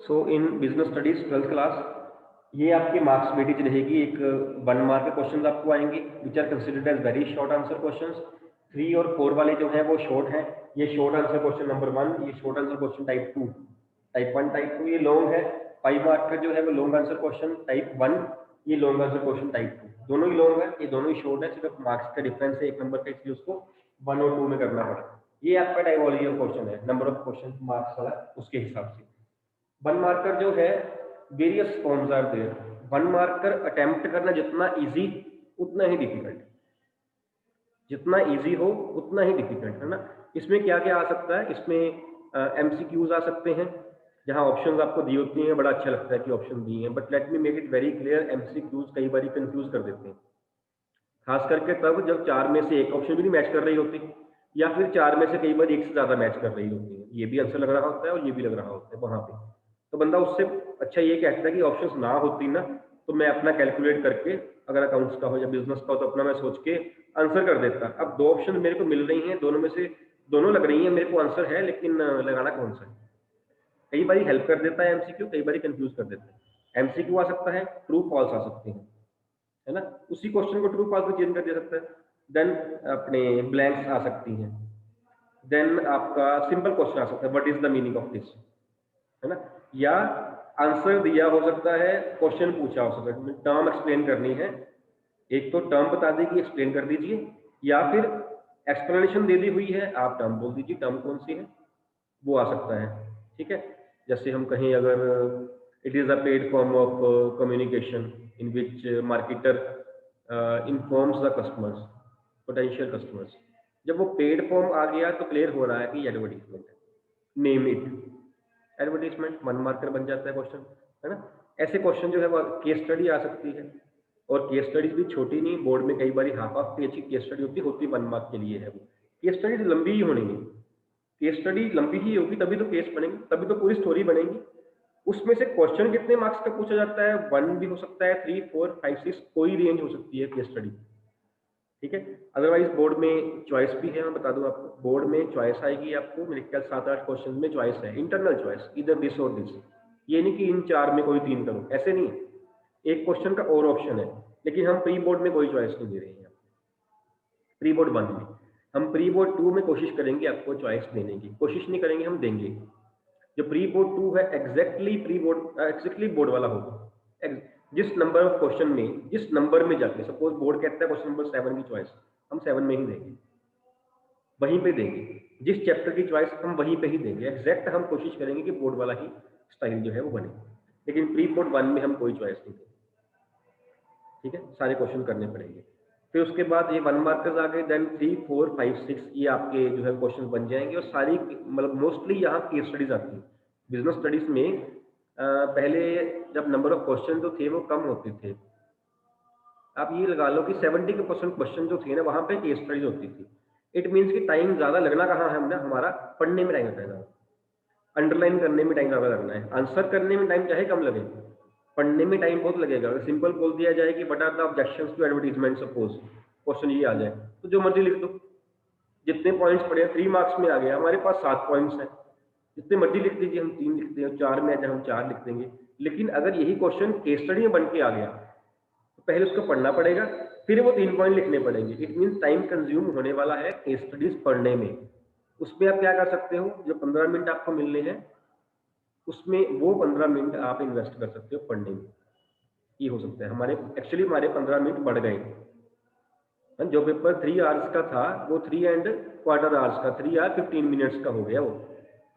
So in business studies 12th class ये आपकी marks weightage रहेगी। एक 1 मार्क के क्वेश्चंस आपको आएंगे which are considered as very short answer questions. 3 और 4 वाले जो है वो शॉर्ट हैं। ये शॉर्ट आंसर क्वेश्चन नंबर 1, ये short answer question type 2, type 1 type 2 ये लॉन्ग है। 5 मार्क का जो है वो लॉन्ग आंसर क्वेश्चन टाइप 1, ये लॉन्ग आंसर क्वेश्चन टाइप 2, दोनों ही लॉन्ग है, ये दोनों ही शॉर्ट है, सिर्फ मार्क्स का डिफरेंस है 1 नंबर का, इसलिए उसको 1 और 2 में करना पड़ा। ये आपका टाइपोलॉजी ऑफ क्वेश्चन है, नंबर ऑफ क्वेश्चन मार्क्स वाला उसके हिसाब से। 1 मार्कर जो है various forms are there. 1 marker attempt करना जितना इजी उतना ही डिफिकल्ट, जितना इजी हो उतना ही डिफिकल्ट है ना। इसमें क्या क्या आ सकता है, इसमें एमसीक्यूज आ सकते हैं जहां ऑप्शंस आपको दी होती हैं, बड़ा अच्छा लगता है कि ऑप्शन दिए हैं, but let me make it very clear, MCQs कई बार कंफ्यूज कर देते हैं, खास करके तब जब 4 में से एक ऑप्शन भी नहीं मैच कर रही होती, या फिर 4 में से कई बार एक से ज्यादा मैच कर रही होती है, ये भी आंसर लग रहा होता है और ये भी लग रहा होता है वहां पे। तो बंदा उससे अच्छा ये कहता है कि ऑप्शंस ना होती ना तो मैं अपना कैलकुलेट करके, अगर अकाउंट्स का हो या बिजनेस का हो तो अपना मैं सोच के आंसर कर देता। अब 2 ऑप्शन मेरे को मिल रही हैं, दोनों में से दोनों लग रही हैं मेरे को आंसर है, लेकिन लगाना कौन सा है। कई बार हेल्प कर देता है एमसीक्यू, कई बार कंफ्यूज कर देता है। एमसीक्यू आ सकता है, ट्रू फॉल्स आ सकते हैं, है ना, उसी क्वेश्चन को ट्रू फॉल्स में चेंज कर दे सकता है। देन अपने ब्लैंक्स आ सकती हैं। देन आपका सिंपल क्वेश्चन आ सकता है, what is the meaning of this, है ना, या आंसर दिया हो सकता है, क्वेश्चन पूछा हो सकता है, टर्म एक्सप्लेन करनी है, एक तो टर्म बता दी कि एक्सप्लेन कर दीजिए, या फिर एक्सप्लेनेशन दे दी हुई है, आप टर्म बोल दीजिए, टर्म कौन सी है, वो आ सकता है। ठीक है, जैसे हम कहें अगर it is a paid form of communication in which marketer informs the customers, potential customers, जब वो पेड फॉर्म आ गया तो क्लियर हो रहा है कि एडवर्टीजमेंट है, नेम इट, एडवर्टीजमेंट 1 मार्कर बन जाता है क्वेश्चन, है ना। ऐसे क्वेश्चन जो है वो केस स्टडी आ सकती है, और केस स्टडीज भी छोटी नहीं, बोर्ड में कई बार हाफ हाफ पेज की केस स्टडी होती 1 मार्क के लिए है। वो केस स्टडी लंबी ही होनी है, केस स्टडी लंबी ही होगी तभी तो केस बनेंगे, तभी तो पूरी स्टोरी बनेगी। उसमें से क्वेश्चन कितने मार्क्स का पूछा जाता है, 1 भी हो सकता है, 3 4 5 6, कोई रेंज हो सकती है केस स्टडी। ठीक है, अदरवाइज बोर्ड में चॉइस भी है, मैं बता दूं आपको, बोर्ड में चॉइस आएगी आपको, मेरे ख्याल 7-8 क्वेश्चन में चॉइस है, इंटरनल चॉइस, इधर दिस और दिस। ये नहीं कि इन 4 में कोई 3 करो, ऐसे नहीं है, एक क्वेश्चन का और ऑप्शन है, लेकिन हम प्री बोर्ड में कोई चॉइस नहीं दे रहे हैं। प्री बोर्ड 1 में, हम प्री बोर्ड 2 में कोशिश करेंगे आपको चॉइस देने की, कोशिश नहीं करेंगे, हम देंगे। जो प्री बोर्ड 2 है exactly pre board exactly board वाला होगा। जिस नंबर ऑफ क्वेश्चन में, जिस नंबर में जाके, सपोज बोर्ड कहता है क्वेश्चन नंबर 7 की चॉइस, हम 7 में ही देंगे, वहीं पे देंगे, जिस चैप्टर की चॉइस हम वहीं पे ही देंगे, एग्जैक्ट हम कोशिश करेंगे कि बोर्ड वाला ही स्टाइल जो है वो बने, लेकिन प्री बोर्ड 1 में हम कोई चॉइस नहीं देंगे। ठीक है, सारे क्वेश्चन करने पड़ेंगे। फिर उसके बाद ये 1 मार्कर्स आ गए, देन 3 4 5 6 ये आपके जो है क्वेश्चन बन जाएंगे, और सारी मतलब मोस्टली यहाँ केस स्टडीज आती है। बिजनेस स्टडीज में पहले जब नंबर ऑफ क्वेश्चन जो थे वो कम होते थे, आप ये लगा लो कि 70% क्वेश्चन जो थे ना वहाँ पे केस स्टडीज होती थी। इट मीन्स कि टाइम ज़्यादा लगना कहाँ है, हमने हमारा पढ़ने में टाइम लगता है ज़्यादा, अंडरलाइन करने में टाइम ज़्यादा लगना है, आंसर करने में टाइम चाहे कम लगे, पढ़ने में टाइम बहुत लगेगा। अगर सिंपल बोल दिया जाए कि what are the objections to advertisement, suppose question ये आ जाए तो जो मर्जी लिख दो, जितने पॉइंट्स पढ़े 3 मार्क्स में आ गया, हमारे पास 7 पॉइंट्स हैं, जितने मर्जी लिख दीजिए, हम 3 लिखते हैं, 4 में आ जाए हम 4 लिख देंगे। लेकिन अगर यही क्वेश्चन केस स्टडी में बन के आ गया तो पहले उसको पढ़ना पड़ेगा, फिर वो 3 पॉइंट लिखने पड़ेंगे। इट मीन्स टाइम कंज्यूम होने वाला है केस स्टडीज पढ़ने में। उसमें आप क्या कर सकते हो, जो 15 मिनट आपको मिलने हैं उसमें वो 15 मिनट आप इन्वेस्ट कर सकते हो पढ़ने में। ये हो सकता है, हमारे एक्चुअली हमारे 15 मिनट बढ़ गए, जो पेपर 3 आवर्स का था वो 3 एंड क्वार्टर आवर्स का, 3 आवर 15 मिनट्स का हो गया वो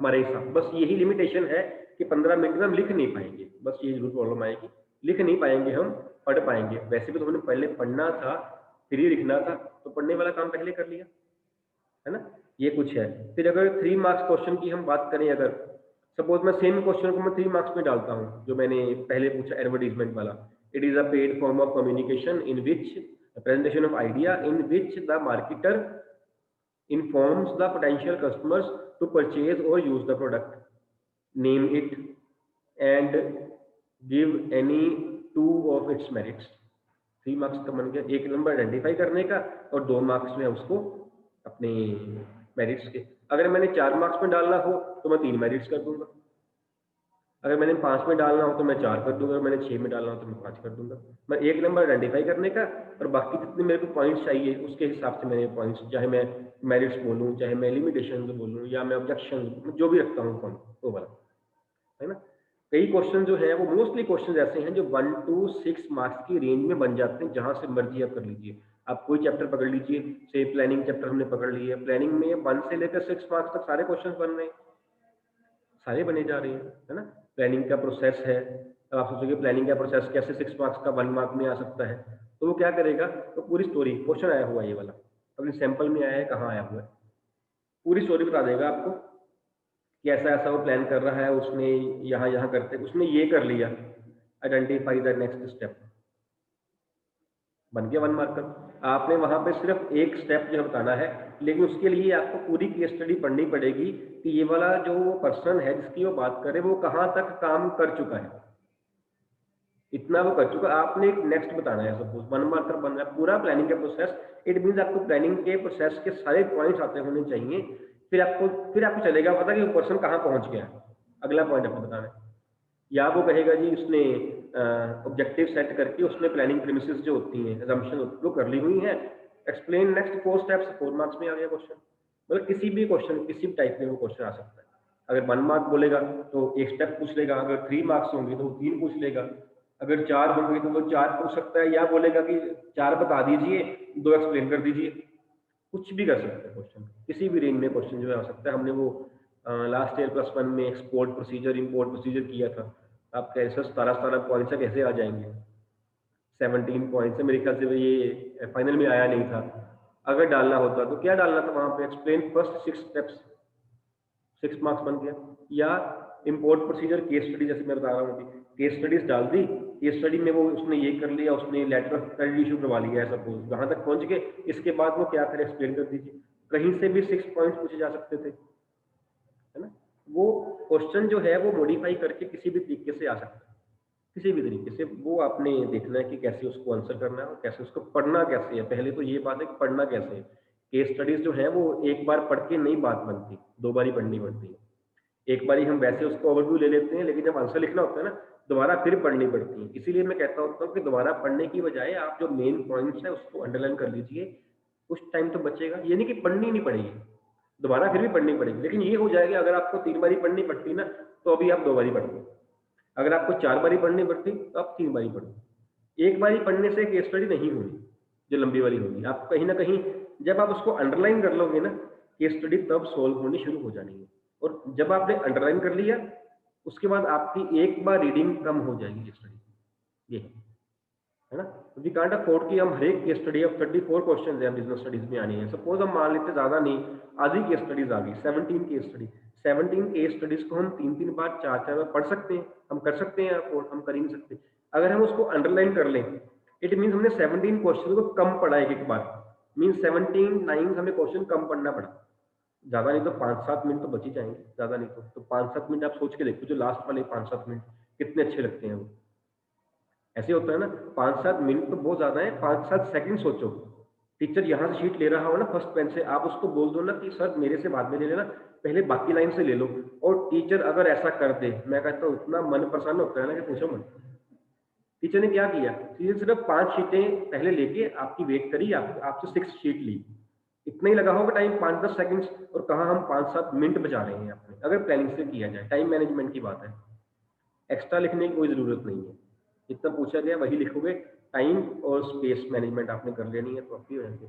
हमारे हिसाब। बस यही लिमिटेशन है कि 15 मिनट में हम लिख नहीं पाएंगे, बस ये जरूर प्रॉब्लम आएगी, लिख नहीं पाएंगे, हम पढ़ पाएंगे। वैसे भी तो हमने पहले पढ़ना था फिर ही लिखना था, तो पढ़ने वाला काम पहले कर लिया, है ना। ये कुछ है। फिर अगर 3 मार्क्स क्वेश्चन की हम बात करें, अगर सपोज मैं सेम क्वेश्चन को मैं 3 मार्क्स में डालता हूँ, जो मैंने पहले पूछा एडवर्टीजमेंट वाला, it is a paid form of communication in which presentation of idea in which the marketer informs the potential customers to purchase or use the product, name it and give any two of its merits। 3 marks का बन गया, एक number identify करने का और 2 marks में उसको अपने मेरिट्स के। अगर मैंने 4 मार्क्स में डालना हो तो मैं 3 मेरिट्स कर दूंगा, अगर मैंने 5 में डालना हो तो मैं 4 कर दूंगा, अगर मैंने 6 में डालना हो तो मैं 5 कर दूंगा। मैं एक नंबर आइडेंटिफाई करने का और बाकी जितने मेरे को पॉइंट्स चाहिए उसके हिसाब से मैंने पॉइंट्स, चाहे मैं मेरिट्स बोलूँ, चाहे मैं लिमिटेशन बोलूँ या मैं ऑब्जेक्शन, जो भी रखता हूँ पॉइंट वो वाला, है ना। कई क्वेश्चन जो है वो मोस्टली क्वेश्चन ऐसे हैं जो 1 to 6 मार्क्स की रेंज में बन जाते हैं, जहां से मर्जी आप कर लीजिए। आप कोई चैप्टर पकड़ लीजिए, से प्लानिंग चैप्टर हमने पकड़ लिया, प्लानिंग में 1 से लेकर 6 मार्क्स तक सारे क्वेश्चन बन रहे हैं, सारे बने जा रहे हैं, है ना। प्लानिंग का प्रोसेस है, अब आप सोचोगे प्लानिंग का प्रोसेस कैसे 6 मार्क्स का 1 मार्क में आ सकता है, तो वो क्या करेगा, तो पूरी स्टोरी, क्वेश्चन आया हुआ है ये वाला, अपने सैंपल में आया है, कहाँ आया हुआ है, पूरी स्टोरी बता देगा आपको कि ऐसा ऐसा वो प्लान कर रहा है, उसने यहाँ यहाँ करते उसने ये कर लिया, आइडेंटिफाई द नेक्स्ट स्टेप, बन गया 1 मार्कर। आपने वहां पे सिर्फ एक स्टेप जो है बताना है, लेकिन उसके लिए आपको पूरी केस स्टडी पढ़नी पड़ेगी कि ये वाला जो पर्सन है जिसकी वो बात करे वो कहाँ तक काम कर चुका है, इतना वो कर चुका, आपने एक नेक्स्ट बताना है। सपोज 1 मार्कर बन रहा है पूरा प्लानिंग का प्रोसेस, इट मीन्स आपको प्लानिंग के प्रोसेस के सारे पॉइंट्स आते होने चाहिए, फिर आपको चलेगा पता कि वो पर्सन कहाँ पहुंच गया है, अगला पॉइंट आपको बताना है। या वो कहेगा जी उसने ऑब्जेक्टिव सेट करके उसने प्लानिंग प्रीमिसेस जो होती हैं, assumption वो कर ली हुई हैं, एक्सप्लेन नेक्स्ट 4 स्टेप्स, 4 मार्क्स में आ गया क्वेश्चन। मतलब किसी भी क्वेश्चन, किसी भी टाइप में वो क्वेश्चन आ सकता है। अगर 1 मार्क बोलेगा तो एक स्टेप पूछ लेगा, अगर 3 मार्क्स होंगे तो 3 पूछ लेगा, अगर 4 होंगे तो वो 4 पूछ सकता है, या बोलेगा कि 4 बता दीजिए, 2 एक्सप्लेन कर दीजिए, कुछ भी कर सकते हैं क्वेश्चन, किसी भी रेंज में क्वेश्चन जो है आ सकता है। हमने वो लास्ट ईयर +1 में एक्सपोर्ट प्रोसीजर, इंपोर्ट प्रोसीजर किया था, आप कैसे 17 पॉइंट से कैसे आ जाएंगे, 17 पॉइंट से मेरे ख्याल से ये फाइनल में आया नहीं था। अगर डालना होता तो क्या डालना था वहां पे, एक्सप्लेन फर्स्ट 6 स्टेप्स, 6 मार्क्स बन गया। या इंपोर्ट प्रोसीजर केस स्टडी, जैसे मैं बता रहा हूँ अभी, केस स्टडीज डाल दी, केस स्टडी में वो उसने ये कर लिया, उसने लेटर ऑफ क्रेडिट इशू करवा लिया है, सपोज वहां तक पहुंच गए, इसके बाद वो क्या करे एक्सप्लेन कर दीजिए। कहीं से भी 6 पॉइंट्स पूछे जा सकते थे, है ना। वो क्वेश्चन जो है वो मॉडिफाई करके किसी भी तरीके से आ सकता है, किसी भी तरीके से, वो आपने देखना है कि कैसे उसको आंसर करना है और कैसे उसको पढ़ना कैसे है। पहले तो ये बात है कि पढ़ना कैसे है। केस स्टडीज जो है वो एक बार पढ़ के नहीं बात बनती, 2 बार ही पढ़नी पड़ती है। एक बार ही हम वैसे उसको ओवरव्यू ले लेते हैं, लेकिन जब आंसर लिखना होता है ना, दोबारा फिर पढ़नी पड़ती है। इसीलिए मैं कहता होता हूँ कि दोबारा पढ़ने की बजाय आप जो मेन पॉइंट्स है उसको अंडरलाइन कर लीजिए, कुछ टाइम तो बचेगा। ये नहीं कि पढ़नी नहीं पड़ेगी, दोबारा फिर भी पढ़नी पड़ेगी, लेकिन ये हो जाएगा अगर आपको 3 बारी पढ़नी पड़ती ना, तो अभी आप 2 बारी पढ़ लो। अगर आपको 4 बारी पढ़नी पड़ती तो आप 3 बारी पढ़ो। एक बारी पढ़ने से केस स्टडी नहीं होगी जो लंबी वाली होगी। आप कहीं ना कहीं जब आप उसको अंडरलाइन कर लोगे ना, केस स्टडी तब सोल्व होनी शुरू हो जानी है। और जब आपने अंडरलाइन कर लिया, उसके बाद आपकी एक बार रीडिंग कम हो जाएगी केस स्टडी, ये है ना। वी कांट अफोर्ड कि हम हर एक केस स्टडी, अब 34 क्वेश्चन है बिजनेस स्टडीज में आनी है, सपोज हम मान लेते ज्यादा नहीं, आधी केस स्टडीज आ गई, 17 केस स्टडी, 17 केस स्टडीज को हम 3-3 बार 4-4 बार पढ़ सकते हैं, हम कर सकते हैं अफोर्ड, हम कर ही नहीं सकते। अगर हम उसको अंडरलाइन कर लें, इट मीन हमने 17 क्वेश्चन को कम पढ़ा एक बार, मीन 17 लाइन हमें क्वेश्चन कम पढ़ना पड़ा। ज्यादा नहीं तो 5-7 मिनट तो बच ही जाएंगे, ज्यादा नहीं तो 5-7 मिनट आप सोच के देखो, जो लास्ट वाले 5-7 मिनट कितने अच्छे लगते हैं वो। ऐसे होता है ना, 5-7 मिनट तो बहुत ज्यादा है, 5-7 सेकंड सोचो। टीचर यहाँ से शीट ले रहा हो ना फर्स्ट पेन से, आप उसको बोल दो ना कि सर मेरे से बाद में ले लेना, पहले बाकी लाइन से ले लो। और टीचर अगर ऐसा कर दे, मैं कहता हूँ इतना मन प्रसन्न होता है ना कि पूछो मत। टीचर ने क्या किया, टीचर सिर्फ 5 शीटें पहले लेके आपकी वेट करी, आपसे 6 शीट ली, इतना ही लगा होगा टाइम, 5-10 सेकंड्स, और कहा हम 5-7 मिनट बचा रहे हैं अपने, अगर प्लानिंग से किया जाए। टाइम मैनेजमेंट की बात है, एक्स्ट्रा लिखने की कोई जरूरत नहीं है, जितना पूछा गया वही लिखोगे। टाइम और स्पेस मैनेजमेंट आपने कर लेनी है तो आपकी हो जाएगी,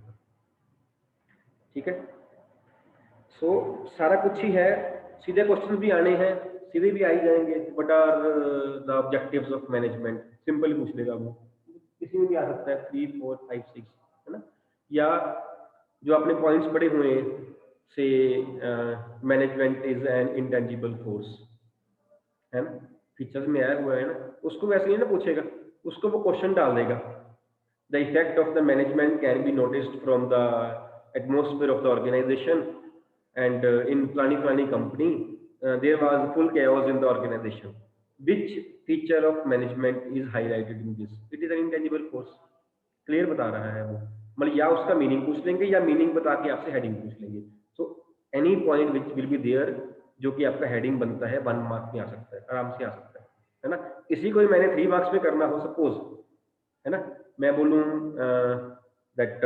ठीक है। सो सारा कुछ ही है, सीधे क्वेश्चन भी आने हैं, सीधे भी आ ही जाएंगे। What are the objectives of management, simple पूछ लेगा वो, किसी में भी आ सकता है, 3, 4, 5, 6, है ना। या जो आपने पॉइंट्स पढ़े हुए हैं, से management is an intangible force, है ना, फीचर्स में आया हुआ है ना, उसको वैसे ही ना पूछेगा, उसको वो क्वेश्चन डाल देगा। The effect of the management can be noticed from the atmosphere of the organisation and in फलानी company there was full chaos in the organization, which feature of management is highlighted in this, it is an intangible force। Clear बता रहा है वो, मतलब या उसका meaning पूछ लेंगे या मीनिंग बता के आपसे हेडिंग पूछ लेंगे। So any point which will be there जो कि आपका हेडिंग बनता है 1 मार्क में आ सकता है, आराम से आ सकता है। है ना। इसी को ही मैंने 3 मार्क्स में करना हो सपोज, है ना, मैं बोलूँ that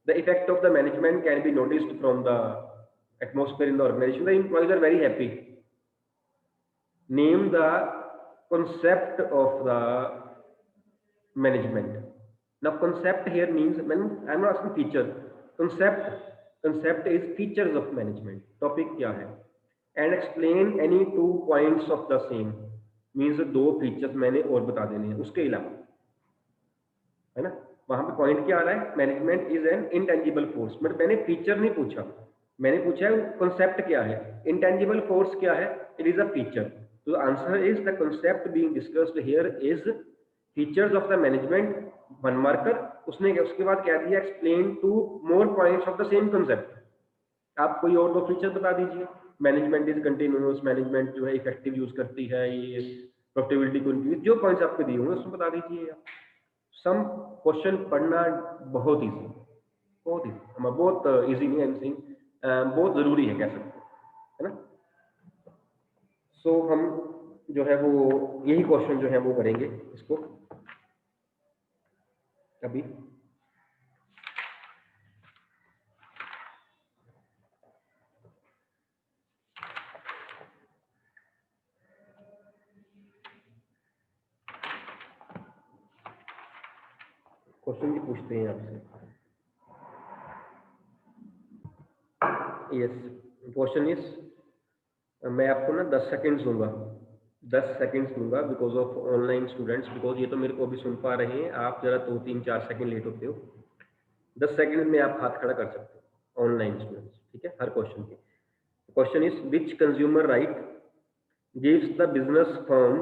the effect of the management can be noticed from the atmosphere in the organisation, the employees are very happy, name the concept of the management. Now concept here means, when I'm not asking feature, concept is features of management, topic क्या है, and explain any 2 points of the same means 2 features मैंने और बता देने हैं उसके अलावा, है ना। वहां पे पॉइंट क्या आ रहा है, management is an intangible force, but मैंने फीचर नहीं पूछा, मैंने पूछा है कॉन्सेप्ट क्या है, इंटेंजिबल फोर्स क्या है, इट इज अ फीचर। तो answer is the concept being discussed here is features of the management, 1 marker. उसने उसके बाद क्या दिया, explain 2 more points of the same concept. आप कोई और 2 फीचर बता दीजिए, मैनेजमेंट इज कंटिन्यूअस, मैनेजमेंट जो है इफेक्टिव यूज करती है, ये प्रॉफिटेबिलिटी को इंक्रीज, जो पॉइंट्स आपको दिए होंगे उसमें बता दीजिए। सम क्वेश्चन पढ़ना बहुत इजी, बहुत इजी, बहुत इजी नहीं है, बहुत जरूरी है कह सकते हैं, है ना। सो हम जो है वो यही क्वेश्चन जो है वो करेंगे इसको अभी। क्वेश्चन भी पूछते हैं आपसे। यस, क्वेश्चन इज, मैं आपको ना 10 सेकेंड्स दूंगा, 10 सेकेंड्स दूंगा because of online students, because ये तो मेरे को अभी सुन पा रहे हैं, आप जरा 2-3-4 सेकेंड लेट होते हो। 10 सेकेंड में आप हाथ खड़ा कर सकते हो ऑनलाइन स्टूडेंट्स, ठीक है, हर क्वेश्चन के। Question is, which consumer right gives the business firm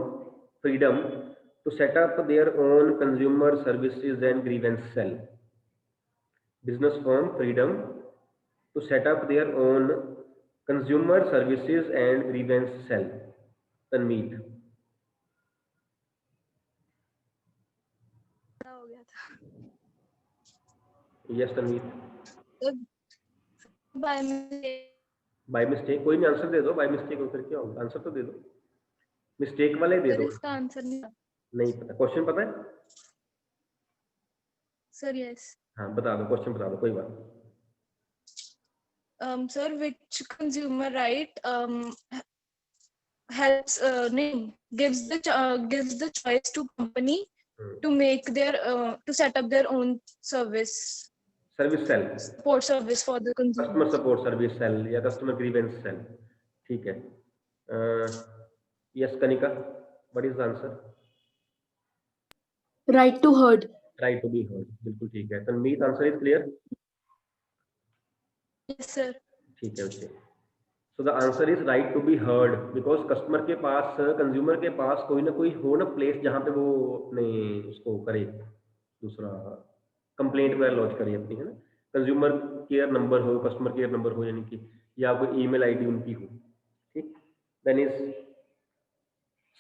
freedom to set up their own consumer services and grievance cell. Business firm freedom to set up their own consumer services and grievance cell. Tanveer, हो गया था। Yes Tanveer, by by mistake, कोई नहीं, answer दे दो, by mistake होकर क्या होगा, answer तो दे दो, मिस्टेक वाले दे सर दो। इसका आंसर नहीं पता, क्वेश्चन पता है सर? यस हाँ, बता दो, क्वेश्चन बता दो, कोई बात नहीं। sir, which consumer right helps gives the choice to company to make their to set up their own service service cell, support service for the customer consumers. Support service cell या customer grievance cell, ठीक है। Yes Kanika, what is the answer? Right to heard. Right to be heard, बिल्कुल ठीक है। Tanveer, answer is clear? Yes sir. ठीक है, okay. So the answer is right to be heard, because customer के पास, consumer के पास कोई ना कोई हो ना प्लेस जहाँ पे वो अपने उसको करे, दूसरा कंप्लेंट वगैरह लॉन्च करे अपनी, है ना। कंज्यूमर केयर नंबर हो, कस्टमर केयर नंबर हो, यानी कि या कोई ईमेल आईडी उनकी हो, ठीक। Then is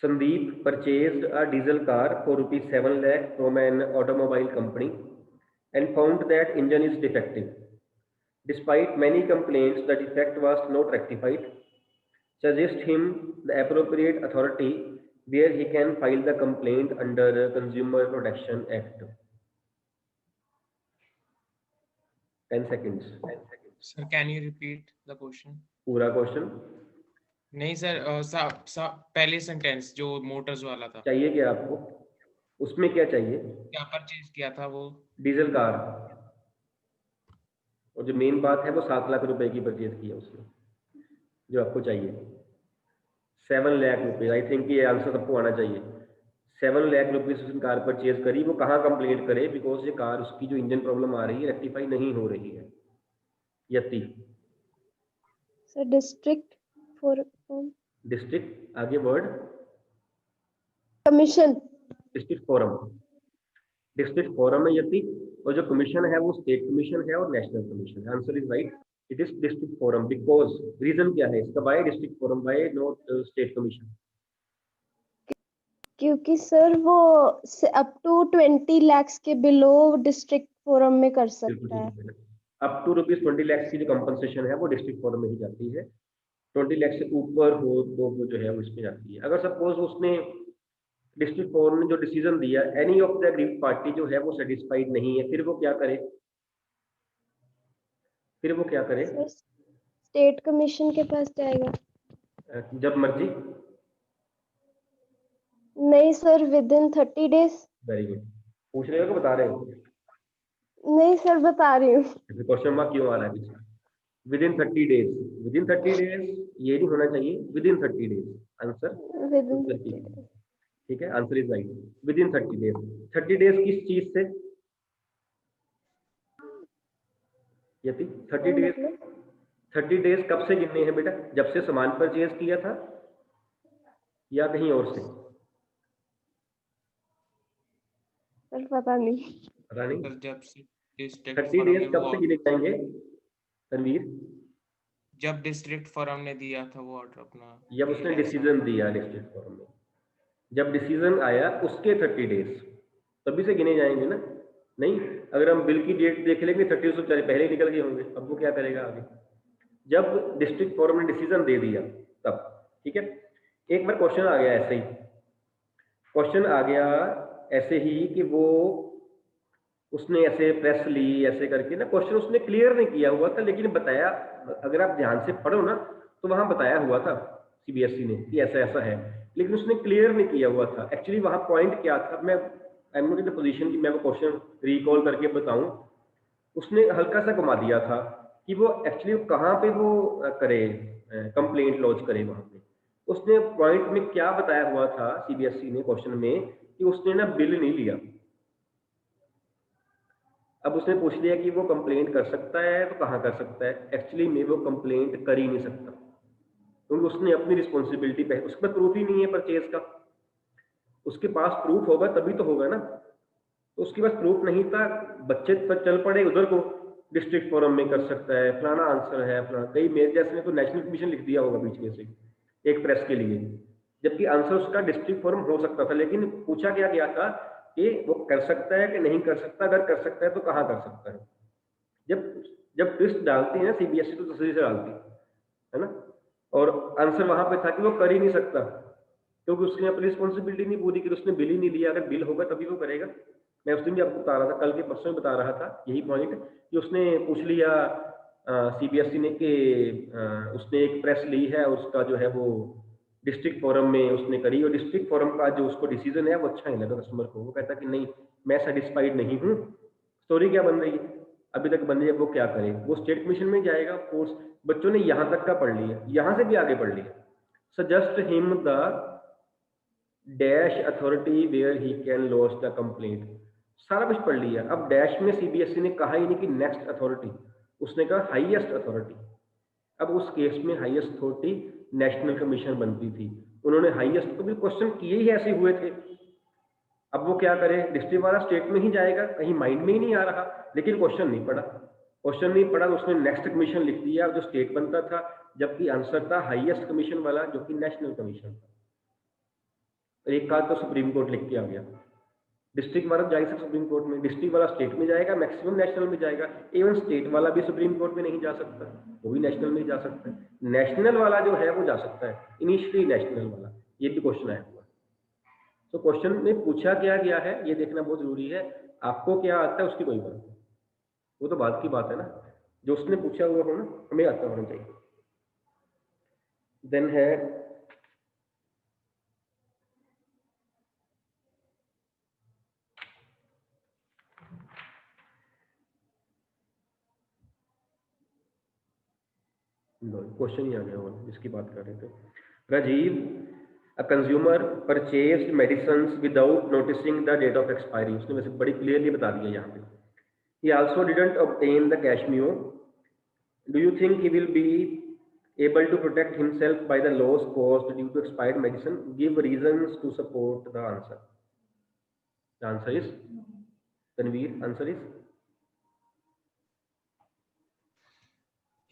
Sandeep purchased a diesel car for ₹7 lakh from an automobile company and found that engine is defective. Despite many complaints, the defect was not rectified. Suggest him the appropriate authority where he can file the complaint under Consumer Protection Act. 10 seconds. Sir, can you repeat the question? पूरा question नहीं sir, पहले sentence जो Motors वाला था। चाहिए क्या आपको? उसमें क्या चाहिए? क्या परचेज किया था वो? डीजल कार, और जो मेन बात है वो 7 लाख रुपए की परचेज की है उसने, जो आपको चाहिए 7 लाख रुपए। आई थिंक ये आंसर सबको आना चाहिए। 7 लाख रुपए से उसने कार परचेज करी, वो कहाँ कंप्लेंट करे? बिकॉज ये कार, उसकी जो इंजन प्रॉब्लम आ रही है, रेक्टिफाई नहीं हो रही है। यति सर डिस्ट्रिक्ट फोरम, डिस्ट्रिक्ट, आगे word, commission, district forum, district forum है यति, और जो कमीशन है वो स्टेट कमीशन है और नेशनल कमीशन है। Answer is right, it is district forum. Because reason क्या है इसका? By district forum, by not state commission. क्योंकि सर वो अप टू 20 लाख के बिलो डिस्ट्रिक्ट फोरम में कर सकता है। अप टू ₹20 लाख की जो कंपनसेशन है वो डिस्ट्रिक्ट फोरम में ही जाती है। 20 लाख से ऊपर हो तो वो जो है वो इसमें जाती है। अगर सपोज उसने डिस्ट्रिक्ट फोरम ने जो डिसीजन दिया, any of the agreed party जो है वो सेटिस्फाइड नहीं है, फिर वो क्या करे? फिर वो क्या करे? स्टेट कमीशन के पास जाएगा। जब मर्जी? नहीं sir, with in 30 days. Very good. पूछ रहे हो कि बता रहे हो? नहीं सर, बता रही हूँ। क्वेश्चन मार्क क्यों आ रहा है पीछे? With in 30 days, with in 30 days ये नहीं होना चाहिए, with in 30 days answer. With in 30 days. ठीक है, answer is right, with in 30 days. 30 days किस चीज से? यदि 30 डेज, 30 डेज कब से गिनने हैं बेटा? जब से सामान परचेज किया था या कहीं और से? सर पता नहीं। पता नहीं। सर जब से 30 डेज कब से गिने जाएंगे तनवीर? जब डिस्ट्रिक्ट फोरम ने दिया था वो ऑर्डर अपना, जब उसने डिसीजन दिया डिस्ट्रिक्ट फोरम में, जब डिसीजन आया उसके 30 डेज तभी से गिने जाएंगे ना? नहीं, अगर हम बिल की डेट देख लेंगे 30 से पहले ही निकल गए होंगे, अब वो क्या करेगा आगे? जब डिस्ट्रिक्ट फोरम ने डिसीजन दे दिया तब। ठीक है, एक बार क्वेश्चन आ गया ऐसे ही, क्वेश्चन आ गया ऐसे ही कि वो उसने ऐसे प्रेस ली ऐसे करके ना, क्वेश्चन उसने क्लियर नहीं किया हुआ था, लेकिन बताया, अगर आप ध्यान से पढ़ो ना तो वहां बताया हुआ था सीबीएसई ने कि ऐसा ऐसा है, लेकिन उसने क्लियर नहीं किया हुआ था। एक्चुअली वहां पॉइंट क्या था, मैं I am not in the position कि मैं वो क्वेश्चन रिकॉल करके बताऊं। उसने हल्का सा घुमा दिया था कि वो एक्चुअली कहाँ पे वो करे, कंप्लेंट लॉन्च करे वहां पे। उसने पॉइंट में क्या बताया हुआ था सीबीएसई ने क्वेश्चन में कि उसने ना बिल नहीं लिया। अब उसने पूछ लिया कि वो कंप्लेंट कर सकता है, तो कहाँ कर सकता है? एक्चुअली में वो कंप्लेंट कर ही नहीं सकता, क्योंकि उसने अपनी रिस्पॉन्सिबिलिटी पे, उसके पास प्रूफ ही नहीं है परचेज का। उसके पास प्रूफ होगा तभी तो होगा ना, तो उसके पास प्रूफ नहीं था, बच्चे पर चल पड़े उधर को, डिस्ट्रिक्ट फोरम में कर सकता है, फलाना आंसर है फलाना। कई मेरे जैसे ने तो नेशनल कमीशन लिख दिया होगा बीच में से एक प्रेस के लिए, जबकि आंसर उसका डिस्ट्रिक्ट फोरम हो सकता था। लेकिन पूछा क्या गया था कि वो कर सकता है कि नहीं कर सकता, अगर कर सकता है तो कहाँ कर सकता है। जब जब ट्विस्ट डालती है ना सीबीएसई तो तस्वीर से डालती है ना, और आंसर वहां पे था कि वो कर ही नहीं सकता, क्योंकि उसने अपनी रिस्पॉन्सिबिलिटी नहीं पूरी की, उसने बिल ही नहीं लिया। अगर बिल होगा तभी वो करेगा। मैं उस दिन भी आपको बता रहा था, कल के परसों में बता रहा था यही पॉइंट कि उसने पूछ लिया सीबीएसई ने कि उसने एक प्रेस ली है, उसका जो है वो डिस्ट्रिक्ट फोरम में उसने करी, और डिस्ट्रिक्ट फोरम का जो उसको डिसीजन है वो अच्छा नहीं लगा कस्टमर को। वो कहता कि नहीं मैं सेटिस्फाइड नहीं हूँ। स्टोरी क्या बन रही है अभी तक बन रही है, वो क्या करे? वो स्टेट कमीशन में जाएगा। कोर्स बच्चों ने यहाँ तक का पढ़ लिया, यहाँ से भी आगे पढ़ लिया। Suggest him the dash authority where he can launch the complaint, सारा कुछ पढ़ लिया। अब डैश में सीबीएसई ने कहा ही नहीं कि नेक्स्ट अथॉरिटी, उसने कहा हाईएस्ट अथॉरिटी। अब उस केस में हाईएस्ट अथॉरिटी नेशनल कमीशन बनती थी, उन्होंने हाईएस्ट, तो भी क्वेश्चन किए ही ऐसे हुए थे। अब वो क्या करे? डिस्ट्रिक्ट वाला स्टेट में ही जाएगा, कहीं माइंड में ही नहीं आ रहा, लेकिन क्वेश्चन नहीं पढ़ा। क्वेश्चन नहीं पढ़ा तो उसने नेक्स्ट कमीशन लिख दिया जो स्टेट बनता था, जबकि आंसर था हाईएस्ट कमीशन वाला जो कि नेशनल कमीशन था। एक का तो सुप्रीम कोर्ट लिख के आ गया। डिस्ट्रिक्ट वाला जाएगा सुप्रीम कोर्ट में, डिस्ट्रिक्ट वाला स्टेट में जाएगा, मैक्सिमम नेशनल में जाएगा। इवन स्टेट वाला भी सुप्रीम कोर्ट में नहीं जा सकता, वो भी नेशनल में जा सकता है। नेशनल वाला जो है वो जा सकता है, इनिशियली नेशनल वाला। ये भी क्वेश्चन आया हुआ। तो क्वेश्चन में पूछा क्या गया है ये देखना बहुत जरूरी है। आपको क्या आता है उसकी कोई बात नहीं, वो तो बात की बात है ना, जो उसने पूछा हुआ हो ना हमें आता होना चाहिए। देन है क्वेश्चन ही आ गया वो जिसकी बात कर रहे थे। Rajiv, a consumer purchased medicines without noticing the date of expiry, उसने वैसे बड़ी क्लियरली बता दिया यहाँ पे। He also didn't obtain the cash memo, do you think he will be able to protect himself by the loss caused due to expired medicine? Give reasons to support the answer. The answer is Tanveer, answer is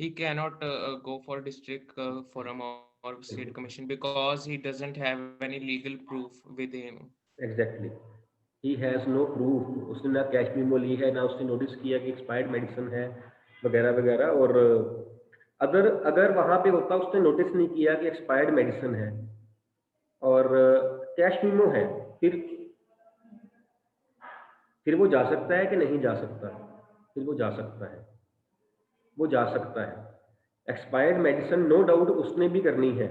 he cannot go for district forum or state commission because he doesn't have any legal proof with him. exactly, he has no proof। उसने ना cash memo ली है, ना उसने notice किया कि expired medicine है वगैरह वगैरह। और अगर वहां पे होता उसने नोटिस नहीं किया कि एक्सपायर्ड मेडिसिन है और कैश मेमो है, फिर वो जा सकता है कि नहीं जा सकता? फिर वो जा सकता है, वो जा सकता है। एक्सपायर्ड मेडिसिन नो डाउट उसने भी करनी है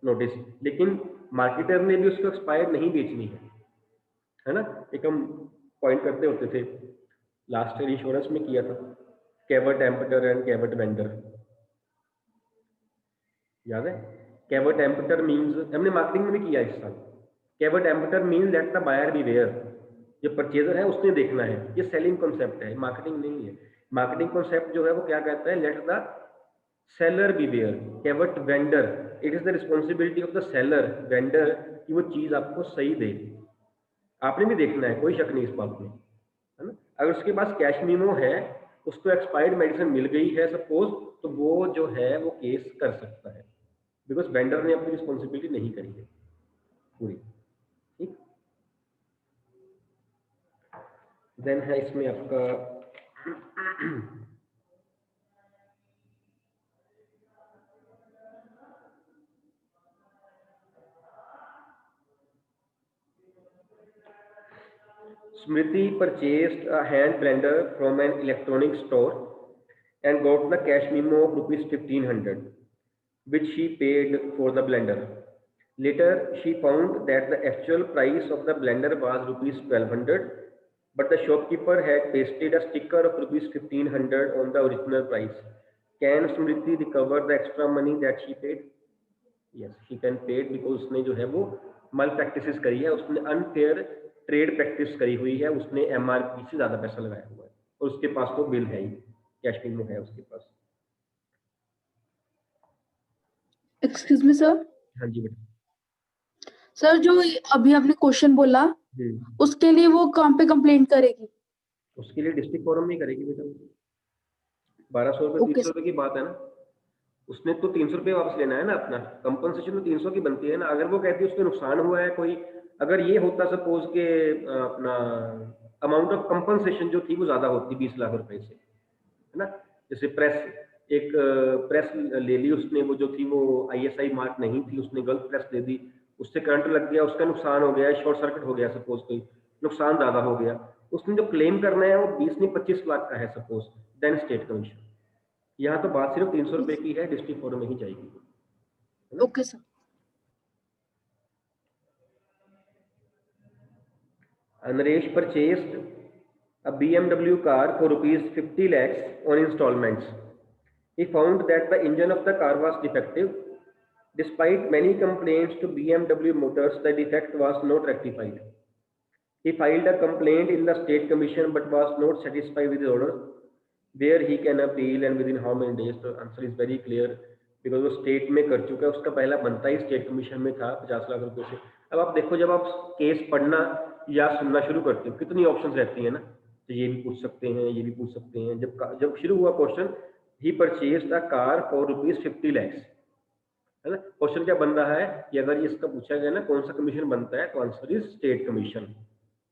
नोटिस, लेकिन मार्केटर ने भी उसको एक्सपायर्ड नहीं बेचनी है ना। एक हम पॉइंट करते होते थे, लास्ट ईयर इंश्योरेंस में किया था, कैवर्ट एम्पटर एंड कैवर्ट वेंडर, याद है? कैवर्ट एम्पटर मीन्स, हमने मार्केटिंग में भी किया इस साल। Caveat emptor means let the buyer beware, जो परचेजर है उसने देखना है। ये सेलिंग कॉन्सेप्ट है, मार्केटिंग नहीं है। मार्केटिंग कॉन्सेप्ट जो है वो क्या कहता है, let the seller beware. Caveat vendor, it is the responsibility of the seller vendor कि वो चीज आपको सही दे। आपने भी देखना है, कोई शक नहीं इस बात में, है ना। अगर उसके पास कैश मीमो है, उसको एक्सपायर्ड मेडिसिन मिल गई है सपोज, तो वो जो है वो केस कर सकता है, बिकॉज वेंडर ने अपनी रिस्पॉन्सिबिलिटी नहीं करी है पूरी। ठीक, देन है इसमें आपका Smriti purchased a hand blender from an electronic store and got the cash memo of rupees 1500, which she paid for the blender. Later, she found that the actual price of the blender was rupees 1200, but the shopkeeper had pasted a sticker of rupees 1500 on the original price. Can Smriti recover the extra money that she paid? Yes, she can pay it because उसने जो है वो मल practices करी है, उसने unfair trade practice करी हुई है, उसने एमआरपी से ज्यादा पैसा लगाया हुआ है और उसके पास तो बिल है ही, कैश बिल है उसके पास। Excuse me sir. हाँ जी बेटा। सर जो अभी आपने क्वेश्चन बोला उसके लिए वो कहाँ पे कंप्लेंट करेगी? उसके लिए डिस्ट्रिक्ट फोरम में करेगी बेटा। 1200 रुपये 300 रुपये की बात है ना, उसने तो 300 रुपये वापस लेना है ना, अपना कंपनसेशन तो 300 की बनती है ना। अगर वो कहती है उसमें नुकसान हुआ है कोई, अगर ये होता सपोज के अपना अमाउंट ऑफ कंपनसेशन जो थी वो ज्यादा होती 20 लाख रुपए से, है ना। जैसे प्रेस, एक प्रेस ले ली उसने, वो जो थी वो ISI मार्क नहीं थी, उसने गलत प्रेस दे दी, उससे करंट लग गया, उसका नुकसान हो गया, शॉर्ट सर्किट हो गया सपोज, कोई नुकसान ज्यादा हो गया, उसने जो क्लेम करना है वो 20 नहीं 25 लाख का है सपोज, देन स्टेट कमीशन। यहाँ तो बात सिर्फ 300 रुपए की है, डिस्ट्रिक्ट फोरम में ही जाएगी। Okay sir. Naresh purchased a BMW car for rupees 50 lakhs on installments. He found that the engine of the car was defective. Despite many complaints to BMW Motors, the defect was not rectified. He filed a complaint in the State Commission but was not satisfied with the order. Where he can appeal and within how many days? The answer is very clear, because वो state में कर चुका है, उसका पहला बनता ही state commission में था 50 लाख रुपए से। अब आप देखो, जब आप केस पढ़ना या सुनना शुरू करते हो, कितनी ऑप्शंस रहती है ना, तो ये भी पूछ सकते हैं, ये भी पूछ सकते हैं। जब शुरू हुआ question, he purchased a car for rupees 50 lakhs, है ना। क्वेश्चन क्या बन रहा है कि अगर इसका पूछा गया ना कौन सा कमीशन बनता है, तो आंसर इज स्टेट कमीशन,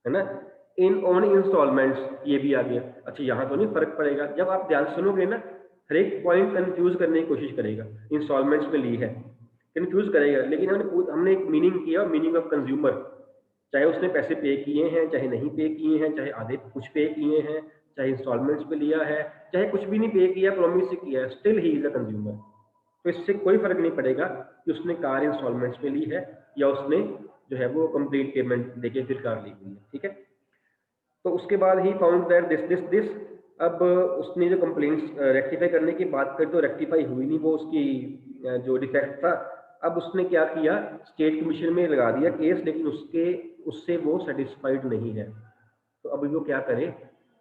है ना। इन ऑन इंस्टॉलमेंट्स, ये भी आ गया। अच्छा, यहाँ तो नहीं फर्क पड़ेगा, जब आप ध्यान सुनोगे ना, हर एक पॉइंट कंफ्यूज करने की कोशिश करेगा। इंस्टॉलमेंट्स में ली है, कंफ्यूज करेगा, लेकिन हमने एक मीनिंग किया, मीनिंग ऑफ कंज्यूमर, चाहे उसने पैसे पे किए हैं, चाहे नहीं पे किए हैं, चाहे आधे कुछ पे किए हैं, चाहे इंस्टॉलमेंट्स पे लिया है, चाहे कुछ भी नहीं पे किया, प्रॉमिस से किया है, still he is a consumer. तो इससे कोई फर्क नहीं पड़ेगा कि उसने कार इंस्टॉलमेंट्स में ली है या उसने जो है वो कंप्लीट पेमेंट देके फिर कार ली हुई है। ठीक है, तो उसके बाद ही फाउंड दैट दिस। अब उसने जो कंप्लेंट्स रेक्टिफाई करने की बात करी तो रेक्टिफाई हुई नहीं वो उसकी जो डिफेक्ट था। अब उसने क्या किया, स्टेट कमीशन में लगा दिया केस, लेकिन उससे वो सेटिस्फाइड नहीं है। तो अभी वो क्या करे,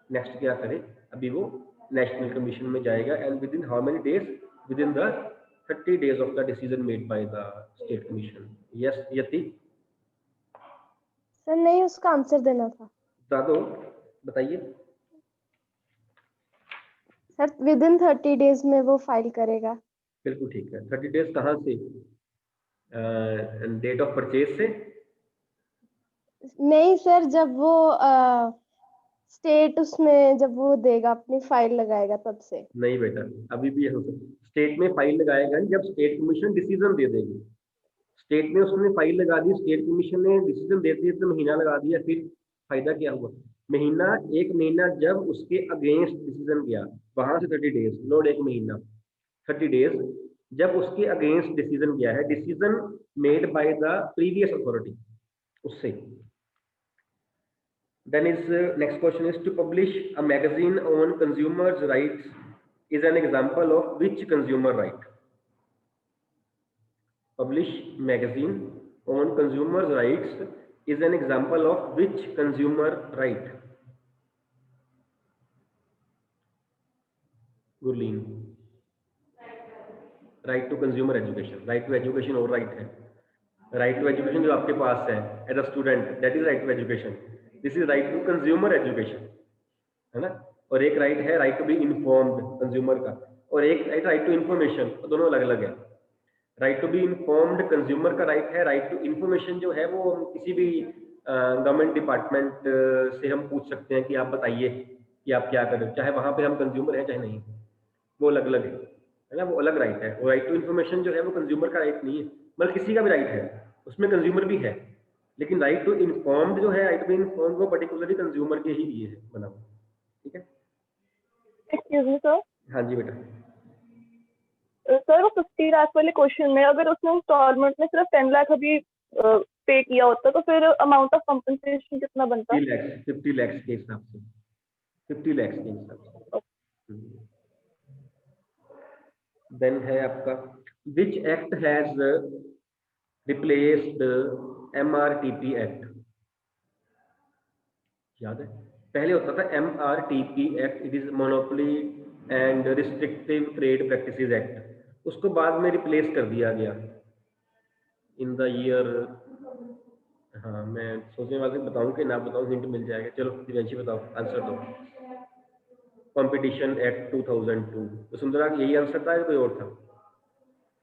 नेक्स्ट क्या करे, अभी वो नेशनल कमीशन में जाएगा। And with in how many days, with in the 30 days of the decision made by the state commission. Yes, Yati sir नहीं, उसका आंसर देना था। बता दो, बताइए। सर विद इन 30 days में वो फाइल करेगा। बिल्कुल ठीक है। 30 days कहाँ से, डेट ऑफ परचेज से? नहीं सर, जब वो स्टेट उसमें जब वो देगा, अपनी फाइल लगाएगा तब से। नहीं बेटा, अभी भी स्टेट में फाइल लगाएगा जब स्टेट कमीशन डिसीजन दे देगी। स्टेट ने उसने फाइल लगा दी, स्टेट कमीशन ने डिसीजन देते तो महीना लगा दिया, फिर फायदा क्या हुआ? महीना, एक महीना जब उसके अगेंस्ट डिसीजन गया, वहां से 30 डेज, नोट एक महीना 30 डेज जब उसके अगेंस्ट डिसीजन गया है, decision made by the previous authority, उससे। Then is next question is to publish a magazine on consumers' rights is an example of which consumer right? Publish magazine on consumers' rights is an example of which consumer right? Gurleen. Right to consumer education. Right to education और right है. Right to education जो आपके पास है as a student, that is right to education. This is right to consumer education, है ना? और एक right है right to be informed consumer का, और एक राइट टू इन्फॉर्मेशन, दोनों अलग अलग है। Right to be informed consumer का राइट है, राइट टू इन्फॉर्मेशन जो है वो किसी भी गवर्नमेंट डिपार्टमेंट से हम पूछ सकते हैं कि आप बताइए कि आप क्या करें, चाहे वहां पे हम कंज्यूमर हैं चाहे नहीं, वो अलग अलग है ना, वो अलग राइट है। और राइट टू इन्फॉर्मेशन जो है वो कंज्यूमर का राइट नहीं है, मतलब किसी का भी राइट है, उसमें कंज्यूमर भी है, लेकिन राइट टू इन्फॉर्म्ड जो है, राइट टू बी इन्फॉर्म्ड वो पर्टिकुलरली कंज्यूमर के ही लिए है बना हुआ, ठीक है। Excuse me sir. हाँ जी बेटा। सर वो 50 लाख वाले क्वेश्चन में अगर उसने इंस्टॉलमेंट में सिर्फ 10 लाख अभी पे किया होता तो फिर अमाउंट ऑफ कंपनसेशन कितना बनता? 50 लाख के हिसाब से, 50 लाख के हिसाब से। देन है आपका which act has replaced MRTP act? याद है पहले होता था MRTP act, it is monopoly and restrictive trade practices act, उसको बाद में रिप्लेस कर दिया गया इन द ईयर, हाँ मैं सोचने वाले बताऊं कि ना बताऊं, हिंट मिल जाएगा। चलो दिव्यांशी बताओ, आंसर दो। Competition act 2002। वसुंधरा यही आंसर था या कोई और था?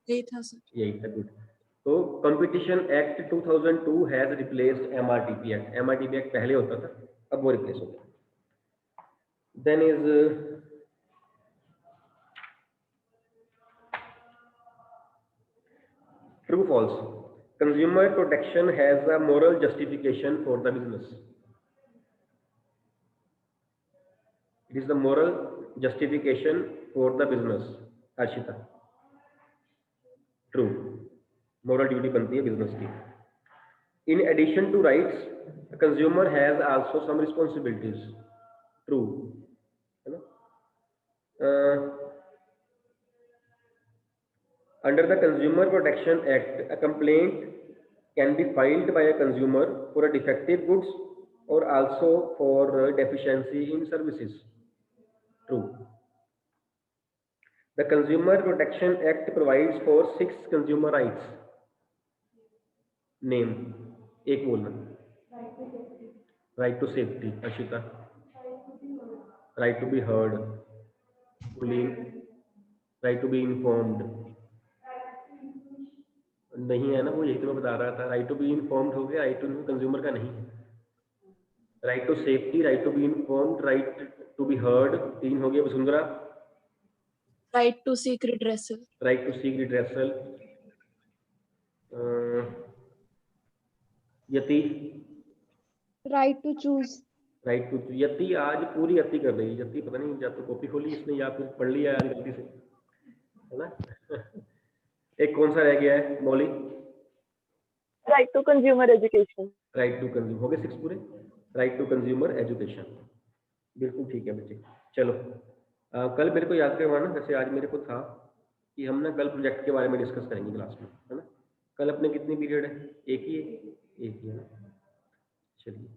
यही था सर। यही था, गुड। तो competition act 2002 has replaced MRTP act. MRTP act पहले होता था, अब वो रिप्लेस हो गया। Then is true false, consumer protection has a moral justification for the business. It is the moral justification for the business. Arshita, true, moral duty बनती है business की। In addition to rights, a consumer has also some responsibilities. True, है ना? Under the Consumer Protection Act, a complaint can be filed by a consumer for a defective goods or also for deficiency in services. True. The Consumer Protection Act provides for 6 consumer rights. Name. एक बोलना. Right to safety. Ashita. Right to be heard. Pauline. Right to be informed. नहीं है ना, वो यही तो मैं बता रहा था, राइट टू बी इन्फॉर्म्ड हो गया, राइट टू कंज्यूमर का नहीं है। Right to safety, right to be informed, right to be heard, 3 हो गया। Vasundhara? Right to seek redressal. Right to seek redressal. Yati? Right to choose. Right to, Yati आज पूरी यति कर रही है। यति पता नहीं, या तो कॉपी खोली इसने या फिर पढ़ लिया यार गलती से, है ना। एक कौन सा रह गया है Mauli? Right to consumer education. Right to consumer हो गए 6 पूरे। राइट टू कंज्यूमर एजुकेशन, बिल्कुल ठीक है बच्चे। चलो कल मेरे को याद करवाना, जैसे आज मेरे को था कि हम ना कल प्रोजेक्ट के बारे में डिस्कस करेंगे क्लास में, है ना। कल अपने कितनी पीरियड है? एक ही है ना। चलिए